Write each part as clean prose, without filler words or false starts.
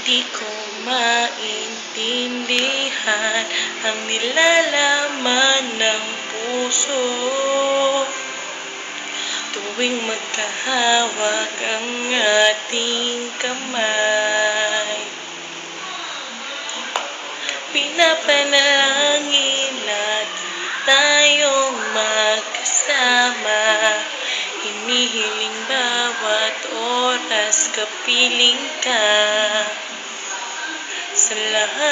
Di ko maintindihan ang nilalaman ng puso tuwing magkahawak ang ating kamay. Pinapanalangin lagi tayong magkasama, hinihiling bawat oras kapiling ka. Sa lahat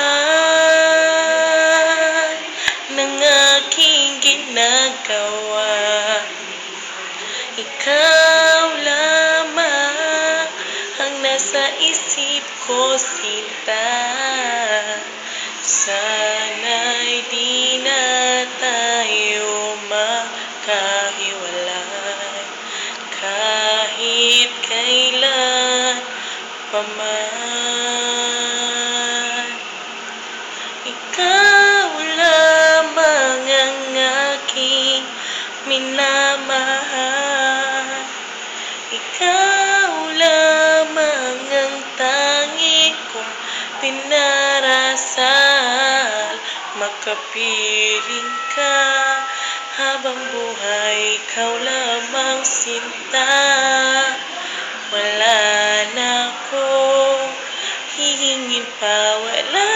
ng aking ginagawa, ikaw lamang ang nasa isip ko, sinta. Sana'y di na tayo makahiwalay kahit kailan paman. Ikaw lamang ang aking minamahal. Ikaw lamang ang tangi kong pinarasal. Makapiling ka habang buhay, ikaw lamang, sinta. Wala na akong hihingin pa, wala